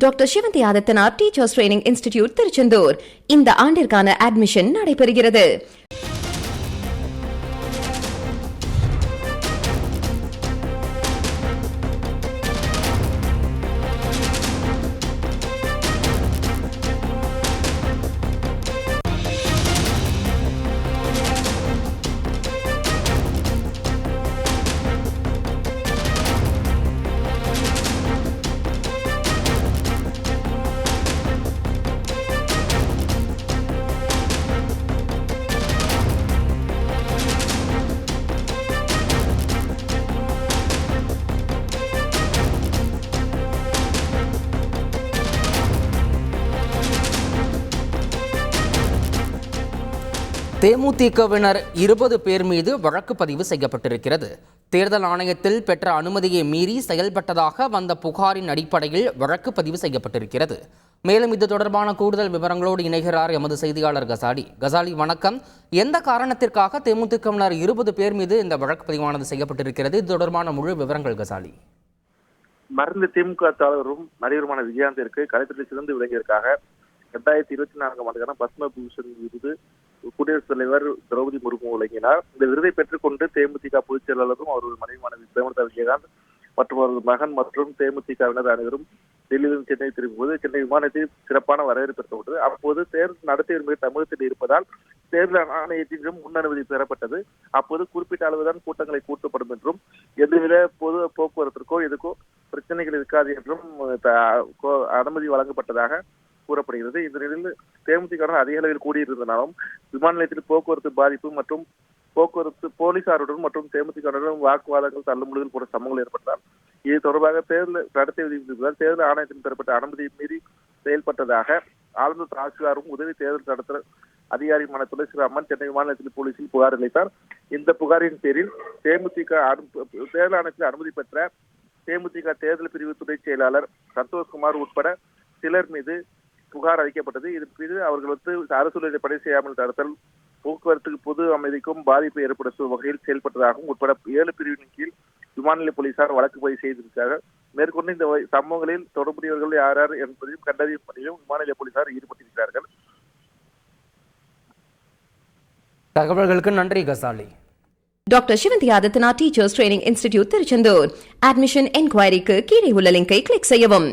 Doctor Sivanthi Adithanar teachers training institute Tiruchendur இந்த ஆண்டிற்கான admission நடைபெறுகிறது. தேமுதிகவினர் 20 பேர் மீது வழக்கு பதிவு செய்யப்பட்டிருக்கிறது. தேர்தல் ஆணையத்தில் பெற்ற அனுமதியை மீறி செயல்பட்டதாக வந்த புகாரின் அடிப்படையில் வழக்கு பதிவு செய்யப்பட்டிருக்கிறது. மேலும் இது தொடர்பான கூடுதல் விவரங்களோடு இணைகிறார் எமது செய்தியாளர் கசாலி. வணக்கம். எந்த காரணத்திற்காக தேமுதிகவினர் 20 பேர் மீது இந்த வழக்கு பதிவானது செய்யப்பட்டிருக்கிறது? இது தொடர்பான முழு விவரங்கள் கசாலி. மறைந்த திமுக தலைவரும் நடிகருமான விஜயகாந்திற்கு கலைத்துறை சிறந்து விளங்கியதற்காக 2024 ஆண்டுக்கான பத்ம பூஷன் விருது குடியரசுத் தலைவர் திரௌபதி முர்மு வழங்கினார். இந்த விருதை பெற்றுக்கொண்டு தேமுதிக பொதுச் செயலாளரும் அவரது மனைவியான பிரேமலதா விஜயகாந்த் மற்றும் அவரது மகன் மற்றும் தேமுதிகவினர் அனைவரும் டெல்லியிலிருந்து சென்னை திரும்பும்போது சென்னை விமானத்தில் சிறப்பான வரவேற்பு பெறப்பட்டது. அப்போது தேர்தல் நடத்தை உரிமை தமிழகத்தில் இருப்பதால் தேர்தல் ஆணையத்திலும் முன் அனுமதி பெறப்பட்டது. அப்போது குறிப்பிட்ட அளவுதான் கூட்டங்களை கூட்டப்படும் என்றும் எந்தவித பொது போக்குவரத்திற்கோ எதுக்கோ பிரச்சனைகள் இருக்காது என்றும் அனுமதி வழங்கப்பட்டதாக கூறப்படுகிறது. இந்த நிலையில் தேமுதிக அதிக அளவில் கூடியிருந்தனாலும் விமான நிலையத்தில் போக்குவரத்து பாதிப்பு மற்றும் போக்குவரத்து போலீசாருடன் மற்றும் தேமுதிகவுடன் வாக்குவாதங்கள் தள்ளுமுடிகள் போன்ற சம்பவங்கள் ஏற்பட்டதால் இது தொடர்பாக தேர்தல் நடத்தை விதிப்பதால் தேர்தல் ஆணையத்தில் பெறப்பட்ட அனுமதியை மீறி செயல்பட்டதாக ஆளுநர் தாசில்தாரும் உதவி தேர்தல் நடத்த அதிகாரியுமான துளசிராமன் சென்னை விமான நிலையத்தில் போலீசில் புகார் அளித்தார். இந்த புகாரின் பேரில் தேமுதிக தேர்தல் ஆணையத்தில் அனுமதி பெற்ற தேமுதிக தேர்தல் பிரிவு துணை செயலாளர் சந்தோஷ்குமார் உட்பட சிலர் மீது புகார் அளிக்கப்பட்டது. இதன் மீது அவர்கள் அரசு பணி செய்யாமல் தடுத்தல், போக்குவரத்துக்கு பொது அமைதிக்கும் பாதிப்பை ஏற்படுத்தும் வகையில் செயல்பட்டதாகவும் உட்பட 7 பிரிவின் கீழ் விமான நிலைய போலீசார் வழக்கு பதிவு செய்திருக்கிறார்கள். மேற்கொண்டு இந்த சம்பவங்களில் தொடர்புடையவர்கள் யார் யார் என்பதையும் கண்டறியும் பணியிலும் விமான நிலைய போலீசார் ஈடுபட்டிருக்கிறார்கள். தகவல்களுக்கு நன்றி Kasali. Doctor Sivanthi Adithanar teachers training institute Tiruchendur. Admission என்கொயரிக்கு கீழே உள்ள லிங்கை கிளிக் செய்யவும்.